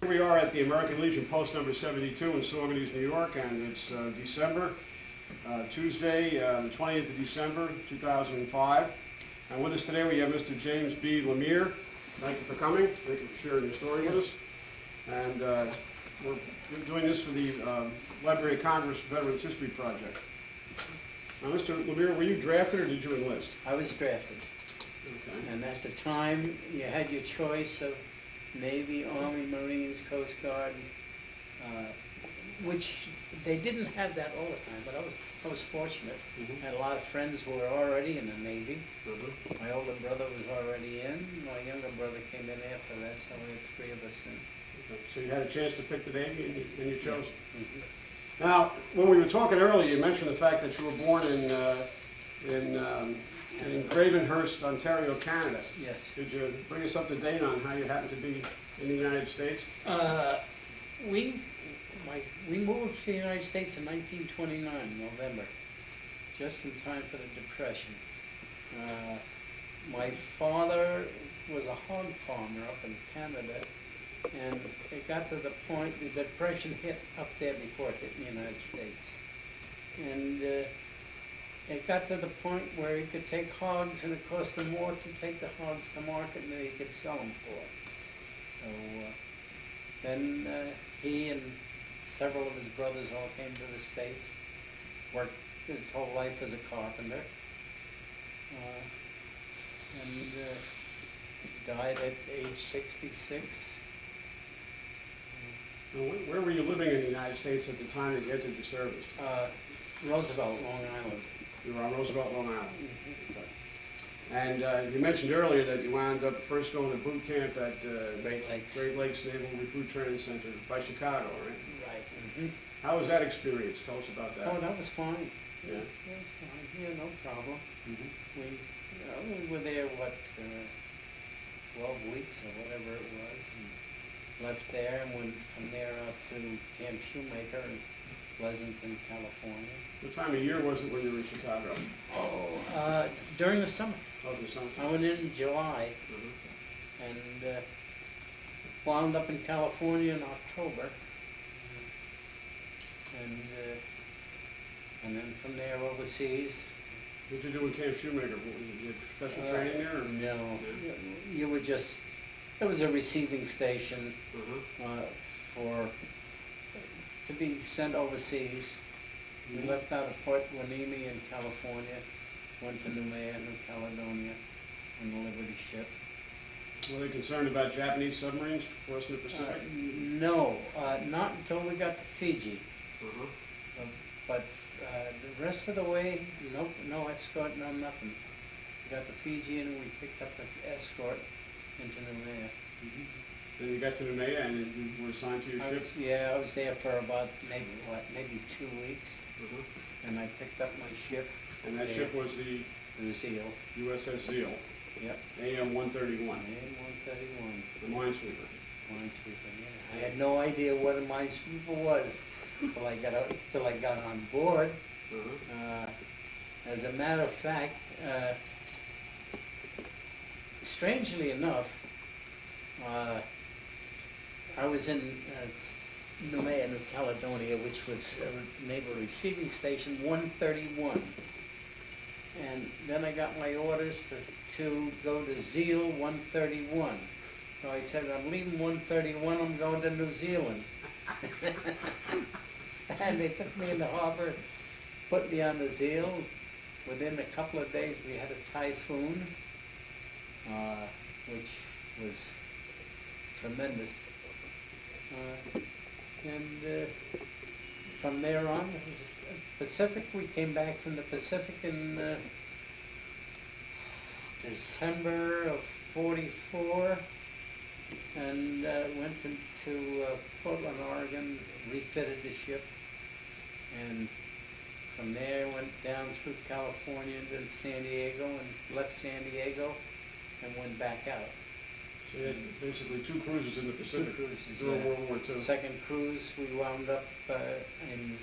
Here we are at the American Legion post number 72 in Saugerties, New York, and it's December, Tuesday, the 20th of December, 2005. And with us today we have Mr. James B. Lemyre. Thank you for coming. Thank you for sharing your story with us. And we're doing this for the Library of Congress Veterans History Project. Now, Mr. Lemyre, were you drafted or did you enlist? I was drafted. Okay. And at the time, you had your choice of Navy, Army, Marines, Coast Guard, which they didn't have that all the time, but I was fortunate. I had a lot of friends who were already in the Navy. My older brother was already in. My younger brother came in after that, so we had three of us in. Okay. So you had a chance to pick the Navy and you chose it. Now, when we were talking earlier, you mentioned the fact that you were born in Gravenhurst, Ontario, Canada. Yes. Could you bring us up to date on how you happened to be in the United States? We moved to the United States in 1929, November, just in time for the Depression. My father was a hog farmer up in Canada, and it got to the point, the Depression hit up there before it hit in the United States. And it got to the point where he could take hogs, and it cost him more to take the hogs to market than he could sell them for. So then he and several of his brothers all came to the States, worked his whole life as a carpenter, and died at age 66. Where were you living in the United States at the time that you entered the service? Roosevelt, Long Island. You were on Roosevelt, Long Island. And you mentioned earlier that you wound up first going to boot camp at Great Lakes. Great Lakes Naval Recruit Training Center by Chicago, right? Right. How was that experience? Tell us about that. Oh, that was fine. Yeah. That was fine. Yeah, no problem. We were there, 12 weeks or whatever it was, and left there and went from there out to Camp Shoemaker in Pleasanton, California. What time of year was it when you were in Chicago? During the summer. Oh, the summer. I went in July and wound up in California in October. And then from there overseas. What did you do in Camp Shoemaker? Did you have special training there? Or? No. You were just, it was a receiving station to be sent overseas. We left out of Port Hueneme in California, went to Lemyre, New Caledonia, on the Liberty ship. Were they concerned about Japanese submarines crossing the Pacific? No, not until we got to Fiji. But the rest of the way, no escort, no nothing. We got to Fiji and we picked up an escort into Lemyre. Then you got to Lemyre and you were assigned to your ship? I was there for about maybe 2 weeks. And I picked up my ship. And that ship was the Zeal. USS Zeal. Yep. AM-131. AM-131. The minesweeper. Minesweeper, yeah. I had no idea what a minesweeper was till I got on board. As a matter of fact, strangely enough, I was in Lemyre, New Caledonia, which was a naval receiving station 131. And then I got my orders to go to Zeal 131. So I said, I'm leaving 131, I'm going to New Zealand. And they took me in the harbor, put me on the Zeal. Within a couple of days we had a typhoon, which was tremendous. And from there on, it was Pacific. We came back from the Pacific in December of '44, and went to Portland, Oregon, refitted the ship, and from there went down through California to San Diego, and left San Diego, and went back out. So you had basically 2 cruises in the Pacific. 2 cruises, during World War II. Second cruise, we wound up in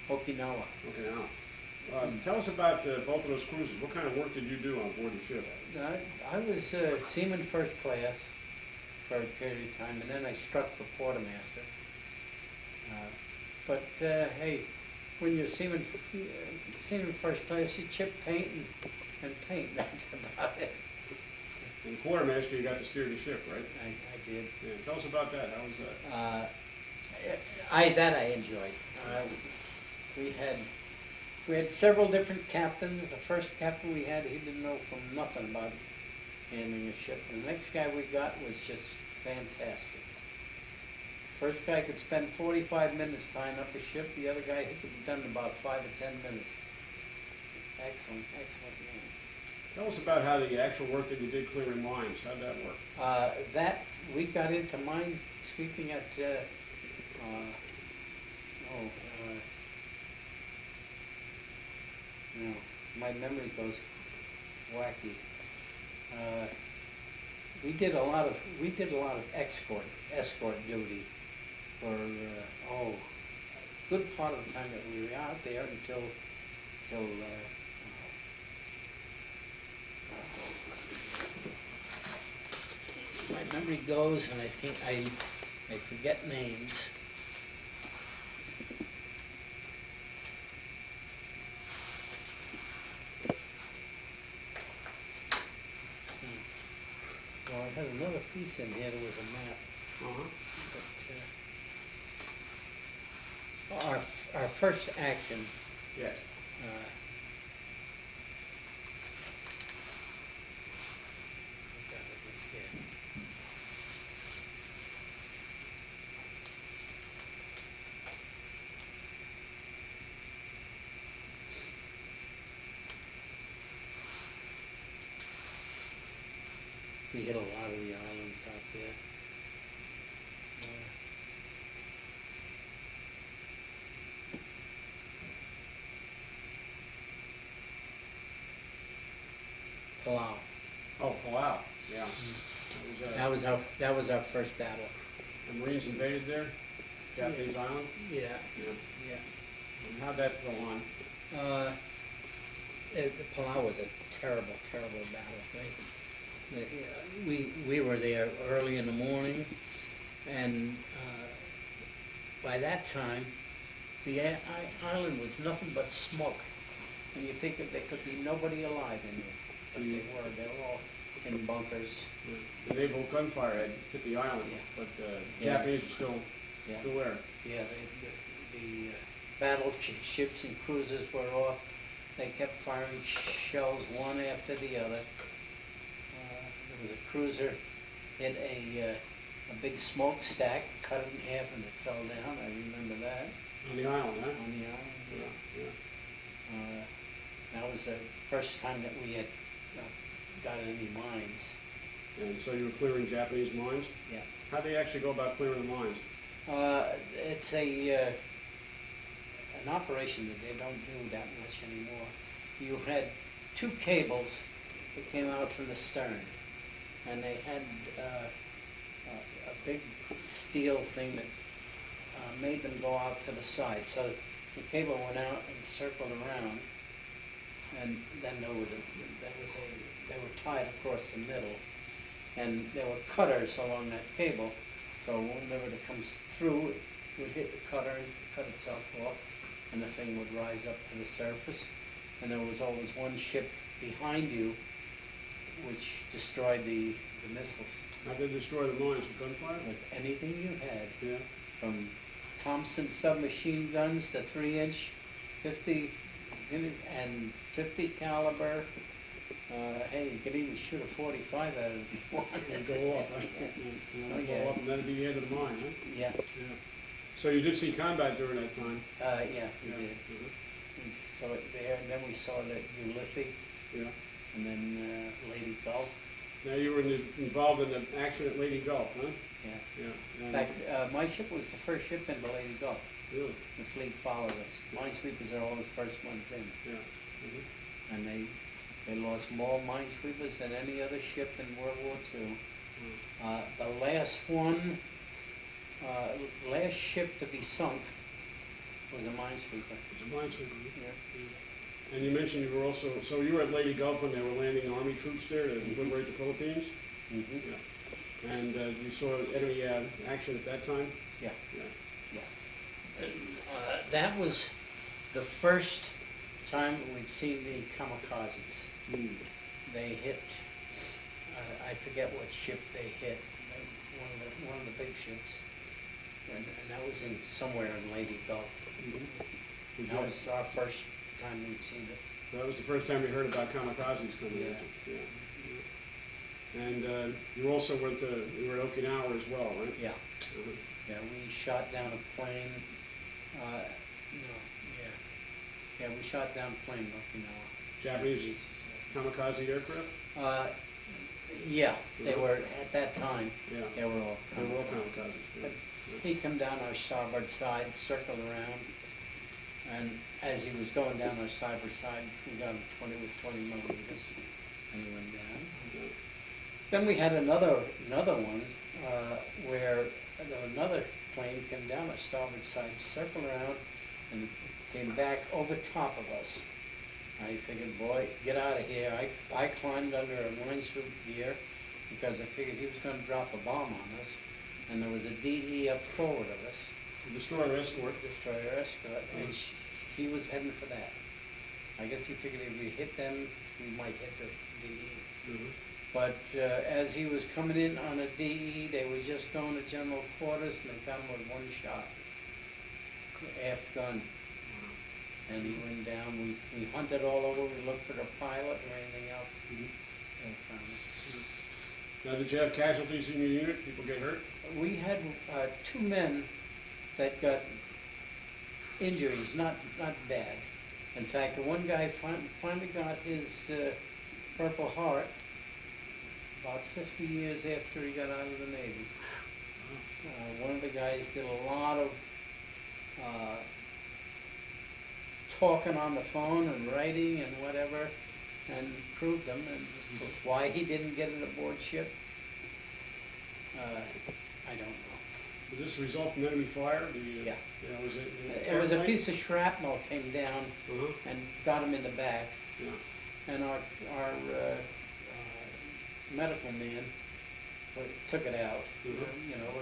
Okinawa. Okinawa. Tell us about both of those cruises. What kind of work did you do on board the ship? I was seaman first class, for a period of time, and then I struck for quartermaster. Hey, when you're seaman first class, you chip paint and paint. That's about it. In quartermaster, you got to steer the ship, right? I did. Yeah, tell us about that. How was that? That I enjoyed. We had several different captains. The first captain we had, he didn't know from nothing about handling a ship. And the next guy we got was just fantastic. First guy could spend 45 minutes tying up a ship. The other guy, he could be done in about 5 or 10 minutes. Excellent, excellent man. Tell us about how the actual work that you did clearing mines. How'd that work? We got into mine sweeping at, no, my memory goes wacky. We did a lot of escort duty for a good part of the time that we were out there until my memory goes, and I think I forget names. Well, I had another piece in here. There was a map. But, our first action. Yes. We hit a lot of the islands out there. Palau. Oh, Palau. Yeah. That was our first battle. The Marines invaded there? Japanese island? Yeah. Yeah. And how'd that go on? Palau was a terrible, terrible battle. We were there early in the morning, and by that time, the island was nothing but smoke. And you think that there could be nobody alive in there, but they were all in bunkers. The naval gunfire had hit the island, but Japanese were still there. Yeah, the battleships and cruisers were off. They kept firing shells one after the other. There was a cruiser hit a big smokestack, cut it in half, and it fell down. I remember that. On the island, huh? On the island, yeah. That was the first time that we had got any mines. And so you were clearing Japanese mines? Yeah. How'd they actually go about clearing the mines? It's an operation that they don't do that much anymore. You had two cables that came out from the stern, and they had a big steel thing that made them go out to the side. So the cable went out and circled around, and then they were tied across the middle, and there were cutters along that cable. So whenever it comes through, it would hit the cutter and cut itself off, and the thing would rise up to the surface. And there was always one ship behind you which destroyed the missiles. How'd they destroy the mines with gunfire? With anything you had. Yeah. From Thompson submachine guns to 3-inch, 50 and 50 caliber. Hey, you could even shoot a 45 out of it if you wanted. It'd go off, huh? Go off, and that'd be the end of the mine, huh? Yeah. So you did see combat during that time? Yeah, we did. We saw it there, and then we saw it at Leyte. Yeah. And then Leyte Gulf. Now you were involved in the action at Leyte Gulf, huh? Yeah. Yeah. In fact, my ship was the first ship into Leyte Gulf. Really? The fleet followed us. Minesweepers are always the first ones in. Yeah. And they lost more minesweepers than any other ship in World War II. The last one, last ship to be sunk was a minesweeper. It was a minesweeper. Yeah. And you mentioned you were also, so you were at Leyte Gulf when they were landing Army troops there to liberate the Philippines? Mm-hmm. Yeah. And you saw enemy action at that time? Yeah. Yeah. And, that was the first time we'd seen the kamikazes. Mm. They hit, I forget what ship they hit. That was one of the big ships. And that was in somewhere in Leyte Gulf. Mm-hmm. That was our first time we'd seen it. That was the first time we heard about kamikazes coming in. Yeah. Yeah. And you also were at Okinawa as well, right? Yeah. Uh-huh. Yeah, we shot down a plane. We shot down a plane in Okinawa. Japanese kamikaze aircraft? Yeah, they were, at that time, Yeah. they were all They were all kamikazes. kamikazes. Yeah. But he come down our starboard side, circled around, and as he was going down our starboard side, we got him 20 millimeters, and he went down. Yeah. Then we had another one, where another plane came down our starboard side, circled around, and came back over top of us. I figured, boy, get out of here. I climbed under a minesweep gear because I figured he was going to drop a bomb on us. And there was a DE up forward of us. Destroyer escort. Destroyer escort, and he was heading for that. I guess he figured if we hit them, we might hit the DE. Mm-hmm. But as he was coming in on a DE, they were just going to general quarters, and they got him with one shot. Aft gun. And he went down. We hunted all over. We looked for the pilot or anything else. Mhm. And found it. Now, did you have casualties in your unit? People get hurt? We had 2 men that got injuries, not bad. In fact, the one guy finally got his Purple Heart about 50 years after he got out of the Navy. One of the guys did a lot of talking on the phone and writing and whatever, and proved them. And why he didn't get it aboard ship, I don't know. Did this result from enemy fire? Yeah. Was It was a piece of shrapnel came down Uh-huh. and got him in the back, Yeah. and our medical man took it out. Mhm. You know, it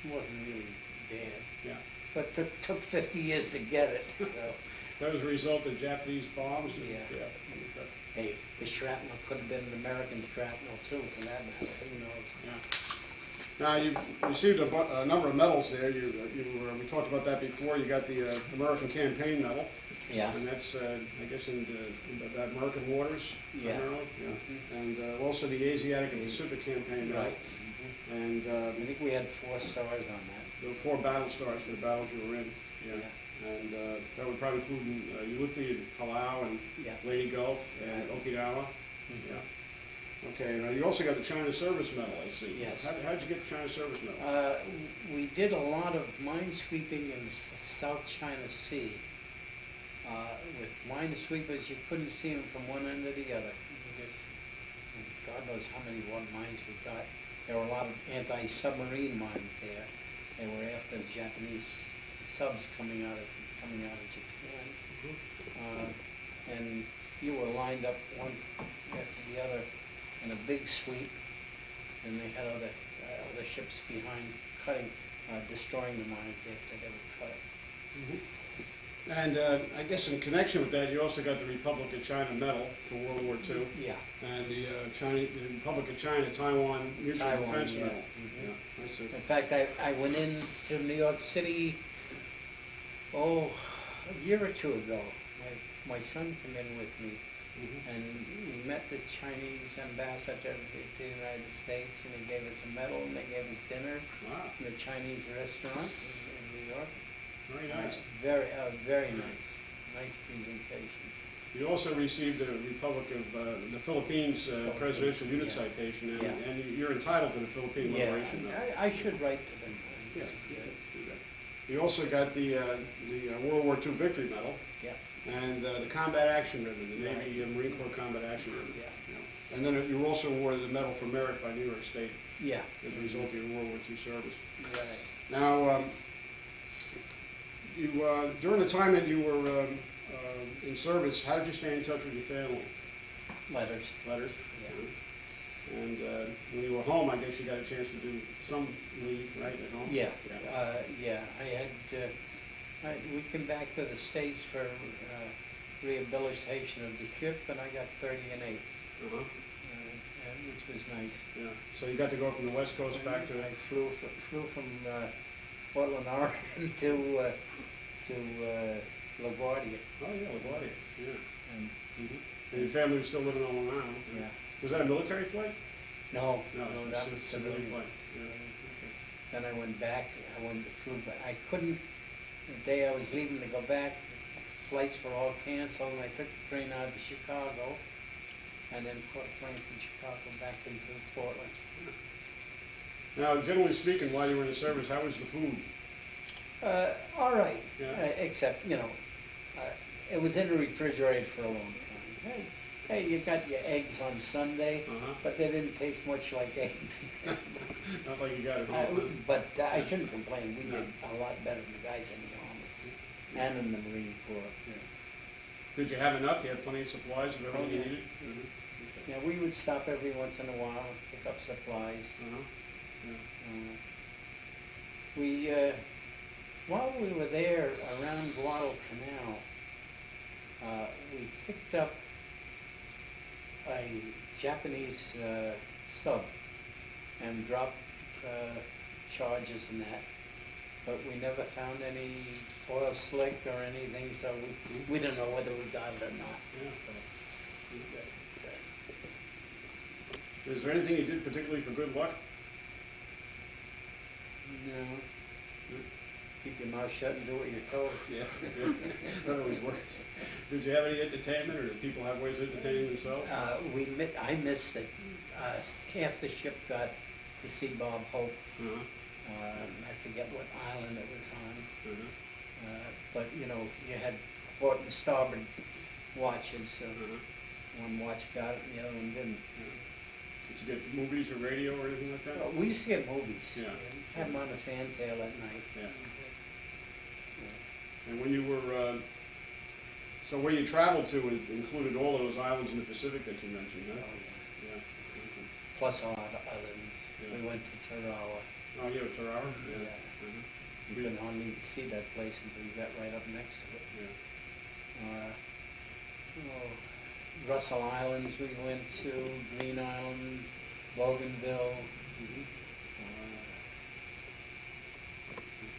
wasn't really bad, Yeah. but took 50 years to get it. So, That was a result of Japanese bombs? Yeah. Okay. hey, the shrapnel could have been an American shrapnel too, for that matter. Who knows? Yeah. Now, you received a number of medals there. We talked about that before. You got the American Campaign Medal. Yeah. And that's, I guess, in the American waters. Yeah. Primarily? Yeah. Mhm. And also the Asiatic and Pacific Campaign Medal. Right. And I think we had 4 stars on that. there were 4 battle stars for the battles you were in. Yeah. And that would probably include Ulithia, Palau, and Yeah. Leyte Gulf, and Right. Okinawa. Mhm. Yeah. Okay, now you also got the China Service Medal, I see. Yes. How'd you get the China Service Medal? We did a lot of minesweeping in the South China Sea. With minesweepers, you couldn't see them from one end to the other. And God knows how many mines we got. There were a lot of anti-submarine mines there. They were after the Japanese subs coming out of Japan. And you were lined up one after the other in a big sweep, and they had other ships behind destroying the mines after they were cut. And I guess in connection with that, you also got the Republic of China Medal for World War II. Yeah. And the Republic of China Taiwan Mutual Taiwan, Defense yeah. Medal. Mhm. Yeah, that's it. In fact, I went into New York City, a year or 2 ago. My son came in with me, Mhm. and we met the Chinese ambassador to the United States, and he gave us a medal, and they gave us dinner Wow, in a Chinese restaurant in New York. very nice. Very nice presentation. You also received the Republic of the Philippines Presidential Unit yeah. Citation, Yeah. and you're entitled to the Philippine Liberation Medal. I should write to them. Yeah, let's do that. You also got the World War II Victory Medal. Yeah. And the Combat Action Ribbon, the Right. Navy Marine Corps Combat Action Ribbon. Yeah. And then you were also awarded the Medal for Merit by New York State Yeah. as a result of your World War II service. Right. Now, during the time that you were in service, how did you stay in touch with your family? Letters. Letters? Yeah. And when you were home, I guess you got a chance to do some leave, right, at home? Yeah, Yeah. yeah, I had, we came back to the States for rehabilitation of the ship, and I got 30 and 8, Uh-huh. which was nice. Yeah. So you got to go from the West Coast back to... I flew from Portland, Oregon to LaGuardia. Oh, yeah, LaGuardia, yeah. And, And your family was still living on Long Island? yeah. Was that a military flight? No, No, no, it's that a was civilian civilian. flight, yeah. Then I went back, flew back. I couldn't, the day I was leaving to go back, flights were all canceled, and I took the train out to Chicago, and then caught a plane from Chicago back into Portland. Now, generally speaking, while you were in the service, how was the food? All right, Yeah. except, it was in the refrigerator for a long time. Hey, you got your eggs on Sunday, Uh-huh. but they didn't taste much like eggs. Not like you got it home. But I shouldn't complain, we did a lot better than the guys in the Army and in the Marine Corps. Did you have enough? You had plenty of supplies of everything you yeah. needed? Yeah, we would stop every once in a while, pick up supplies. Uh-huh. While we were there around Guadalcanal, we picked up a Japanese sub and dropped charges in that. But we never found any oil slick or anything, so we didn't know whether we got it or not. Yeah. So, Is there anything you did particularly for good luck? no. Keep your mouth shut and do what you're told. Yeah. That always works. Did you have any entertainment, or did people have ways of entertaining themselves? I missed it. Half the ship got to see Bob Hope. Uh-huh. I forget what island it was on. Uh-huh. But, you had port and starboard watches, so Uh-huh. one watch got it and the other one didn't. Did you get movies or radio or anything like that? We used to get movies. Yeah. Had them on the fantail at night. Yeah. And when you were, so where you traveled to included all those islands in the Pacific that you mentioned, Oh, huh? yeah. Yeah. Okay. Plus a lot of others. Yeah. We went to Tarawa. Oh, yeah, Tarawa? Yeah. Uh-huh. You couldn't hardly see that place until you got right up next to it. Yeah. Russell Islands we went to, Green Island, Bougainville, Mhm.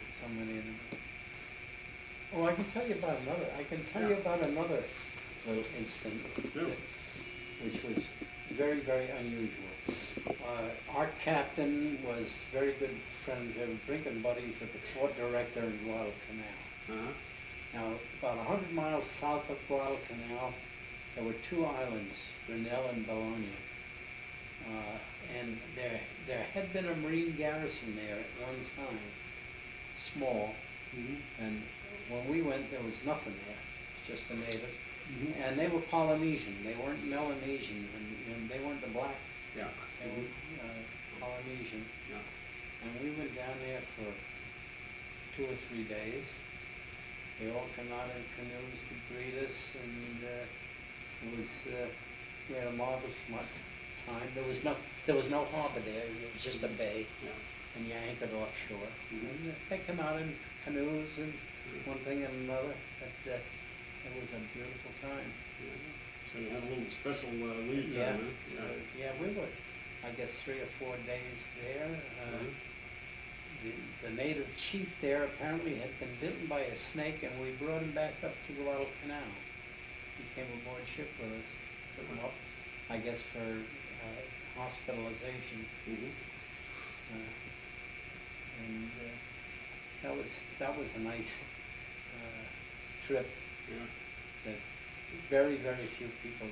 so many of them. Oh, I can tell you about another little incident, Yeah. which was very, very unusual. Our captain was very good friends, they were drinking buddies with the port director in Guadalcanal. Uh-huh. Now, about 100 miles south of Guadalcanal, there were two islands, Grinnell and Bologna. And there had been a Marine garrison there at one time, small, Mhm. and when we went, there was nothing there, just the natives. Mhm. And they were Polynesian, they weren't Melanesian, and they weren't the black, Yeah. they were Polynesian. Yeah. And we went down there for 2 or 3 days. They all came out in canoes to greet us, and we had a marvelous time. There was no harbor there, it was just a bay, Yeah. and you anchored offshore. Mhm. And they come out in canoes and one thing and another, but it was a beautiful time. So you had a little special leave Yeah, time, huh? so, yeah, we were, I guess, 3 or 4 days there. The native chief there apparently had been bitten by a snake, and we brought him back up to Guadalcanal. He came aboard ship with us, took him up, I guess, for hospitalization. Mhm. And that was a nice trip Yeah. that very, very few people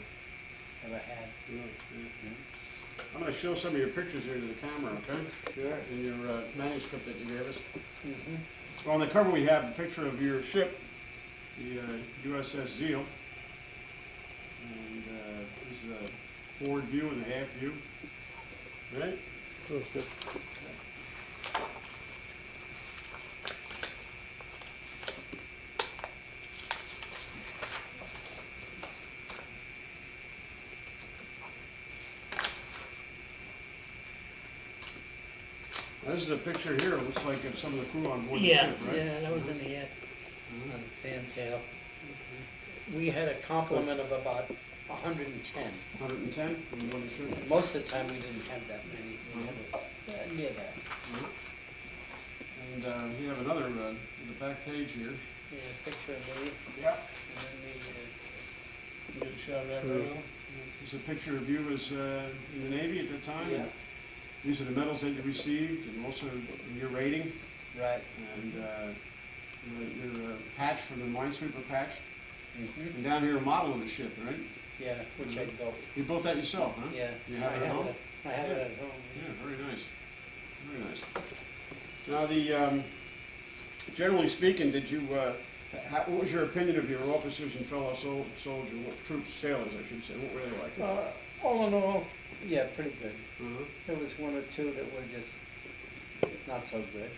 ever had. Yeah. Yeah. Yeah. I'm going to show some of your pictures here to the camera, okay? Sure. In your manuscript that you gave us. Mm-hmm. Well, on the cover we have a picture of your ship, the USS Zeal. And this is a forward view and a aft view. Right? Okay. This is a picture here, it looks like of some of the crew on board the Yeah, ship, right? yeah, that was in the end, on fantail. We had a complement of about 110. 110 on board the ship? Most of the time, we didn't have that many. We had near that. And you have another, in the back page here. Yeah, a picture of me, Yep. and then you get a shot of that right now? This is a picture of you as in the Navy at the time. Yeah. These are the medals that you received, and also your rating, Right. and your patch from the minesweeper patch. Mm-hmm. And down here, a model of the ship, right? Yeah, which I built. You built that yourself, huh? Yeah. You have it at home? I have it at home. Yeah, very nice. Very nice. Now, the generally speaking, did you? What was your opinion of your officers and fellow soldiers, troops, sailors, I should say? What were they like? All in all, yeah, pretty good. Uh-huh. There was one or two that were just not so good.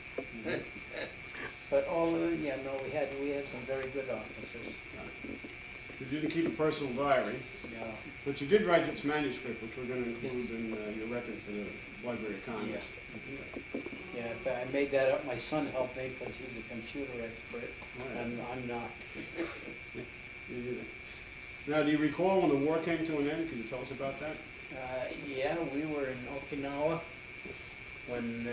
But all of it, yeah, no, we had some very good officers. You didn't keep a personal diary, Yeah. but you did write its manuscript, which we're going to include Yes. in your record for the Library of Congress. Yeah, in fact, I made that up. My son helped me because he's a computer expert, Right. and I'm not. Now, do you recall when the war came to an end? Can you tell us about that? Yeah, we were in Okinawa when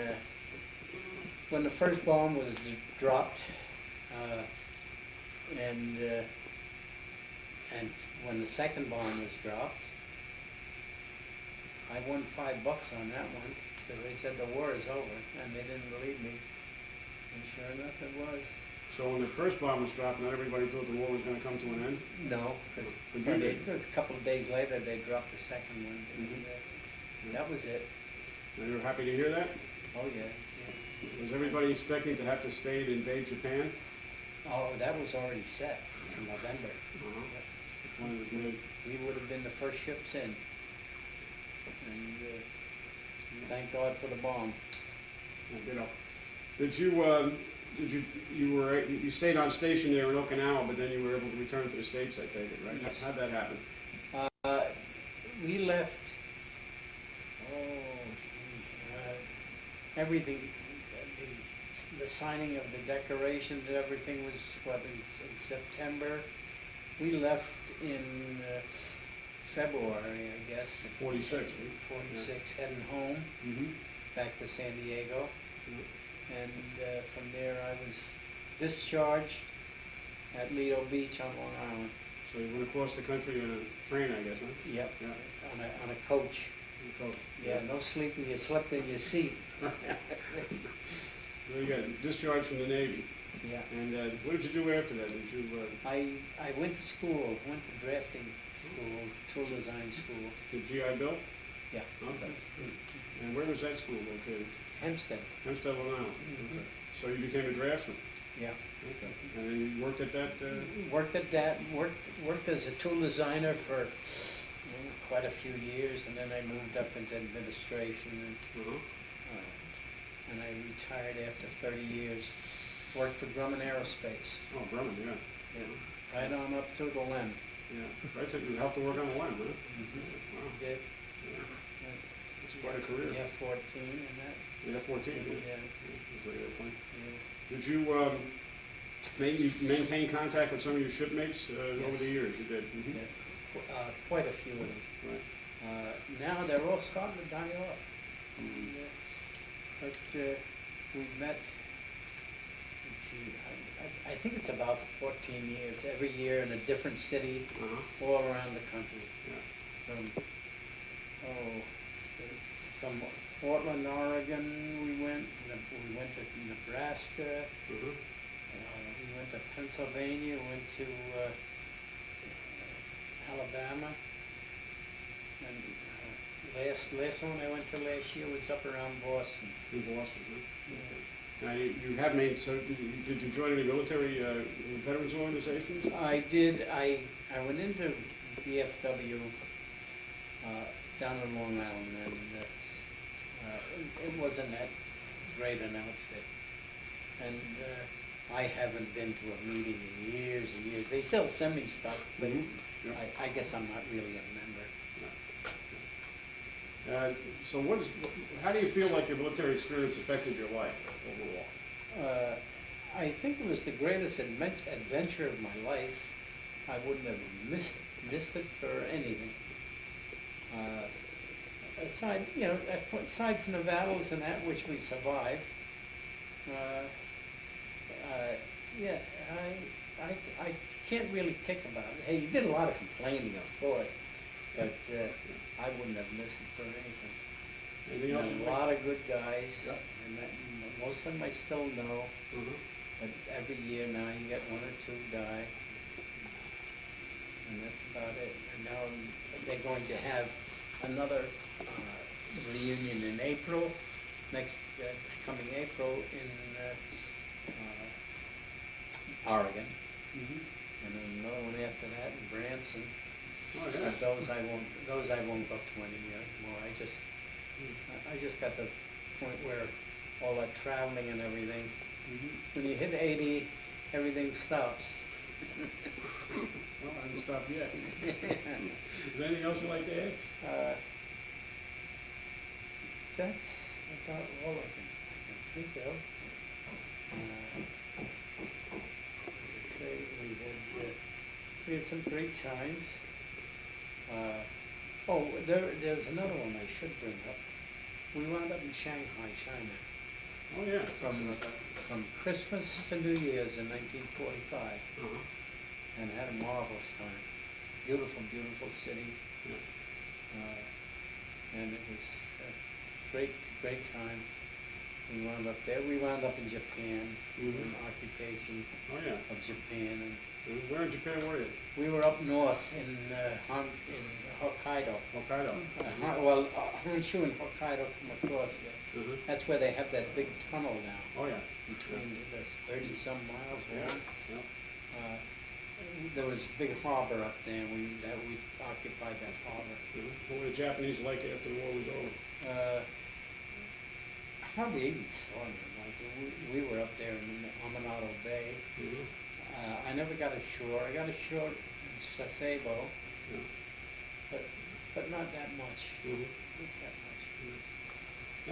the first bomb was dropped, and when the second bomb was dropped. I won $5 on that one because they said the war is over, and they didn't believe me. And sure enough, it was. So when the first bomb was dropped, not everybody thought the war was going to come to an end? No, because But you did. it was a couple of days later they dropped the second one. Mhm. That was it. And you were happy to hear that? Oh yeah. Was everybody expecting to have to stay to invade Japan? Oh, that was already set for November. When it was made? We would have been the first ships in. And thank God for the bomb. Did you stayed on station there in Okinawa, but then you were able to return to the States, I take it, right? Yes. How'd that happen? We left, everything, the signing of the declaration, everything was, in September. We left in February, I guess. 46, right? 46, heading home, back to San Diego. And from there I was discharged at Lido Beach on Long Island. So you went across the country in a train, I guess, huh? Yep, Yeah. on a coach. Coast. Yeah, no sleeping, you slept in your seat. Well, you got discharged from the Navy. Yeah. And what did you do after that? Did you I went to school, went to drafting school, tool design school. did GI Bill? Yeah. Okay. And where was that school located? Hempstead. Hempstead, Long Island. Mhm. Okay. So you became a draftsman. Yeah. Okay. And then you worked at that. Worked at that. Worked as a tool designer for quite a few years, and then I moved up into administration, and I retired after 30 years. Worked for Grumman Aerospace. Oh, Grumman, yeah. Right on up through the Lem. Yeah. Right. So you helped to work on the line, huh? Wow. Did. That's quite a career. Yeah, 14 and that. Yeah, 14. Yeah. Yeah. That's a good point. Yeah. Did you maintain contact with some of your shipmates over Yes. the years? You did. Mhm. Yeah. Quite a few of them. Right. Now they're all starting to die off. Mhm. But we've met, let's see, I think it's about 14 years, every year in a different city, all around the country. Yeah. From Portland, Oregon, we went to Nebraska, we went to Pennsylvania, went to Alabama, and last one I went to last year was up around Boston. In Boston, huh? Okay. Now, you have made, so did you join any military veterans organizations? I did. I went into VFW down in Long Island, and it wasn't that great an outfit. And I haven't been to a meeting in years and years. They still send me stuff, but Yeah. I guess I'm not really a member. So how do you feel like your military experience affected your life overall? I think it was the greatest adventure of my life. I wouldn't have missed it for anything. Aside from the battles and that which we survived, yeah, I can't really kick about it. Hey, you did a lot of complaining, of course, but I wouldn't have missed it for anything. Anything else? A lot of good guys, Yep. and most of them I still know. But every year now you get one or two die, and that's about it. And now they're going to have another reunion in April, this coming April in Oregon, and then another one after that in Branson. Oh, yeah. But those I won't go to anymore. I just got to the point where all that traveling and everything. When you hit 80, everything stops. Well, I haven't stopped yet. Is there anything else you'd like to add? That's about all I can think of. Let's say we had some great times. There was another one I should bring up. We wound up in Shanghai, China. Oh, yeah. From Christmas to New Year's in 1945, and had a marvelous time. Beautiful, beautiful city, and it was a great time. We wound up there. We wound up in Japan, in occupation of Japan, and Where in Japan were you? we were up north in Hokkaido. Hokkaido. Honshu and Hokkaido come across there. That's where they have that big tunnel now. Oh, yeah. Between there's 30-some miles long. Yeah. There was a big harbor up there, and we occupied that harbor. What were the Japanese like after the war was over? Hardly even saw them. Like we were up there in Aminato Bay. I never got ashore. I got ashore in Sasebo, but not that much. Not that much.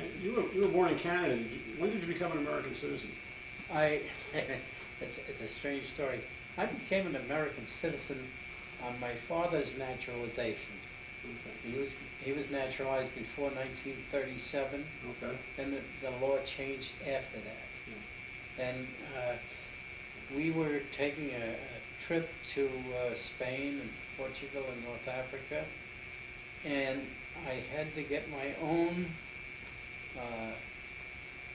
And you were born in Canada. When did you become an American citizen? It's a strange story. I became an American citizen on my father's naturalization. Okay. He was naturalized before 1937. Okay. Then the law changed after that. And we were taking a trip to Spain and Portugal and North Africa, and I had to get my own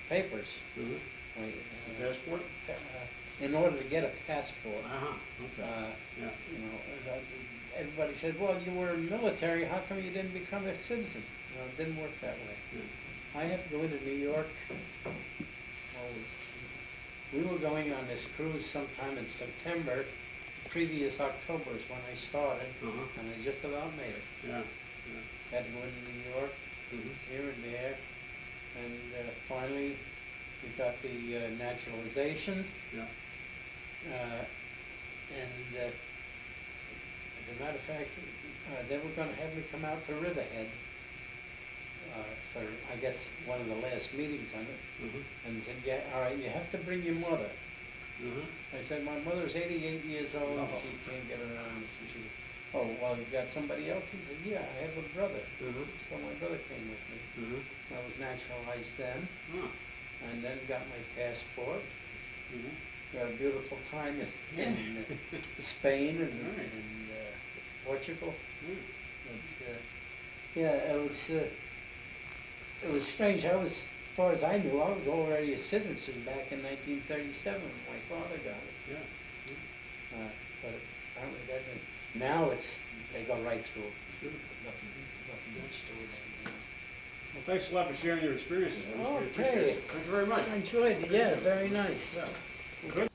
papers. My, passport? in order to get a passport. Okay. Everybody said, well, you were military, how come you didn't become a citizen? Well, it didn't work that way. I had to go into New York. We were going on this cruise sometime in September. Previous October is when I started, and I just about made it. Had to go into New York, here and there, and finally we got the naturalization. And as a matter of fact, they were going to have me come out to Riverhead for, I guess, one of the last meetings on it. And they said, yeah, all right, you have to bring your mother. I said, my mother's 88 years old, she can't get around. She said, oh, well, you got somebody else? He said, yeah, I have a brother. So my brother came with me. I was naturalized then, and then got my passport. Got a beautiful time in Spain and Portugal. But, it was strange. As far as I knew, I was already a citizen back in 1937 when my father got it. But apparently that didn't. Now they go right through it. Nothing much to it anymore. Well, thanks a lot for sharing your experiences. Okay. Thank you very much. I enjoyed it. Yeah, very nice. Good.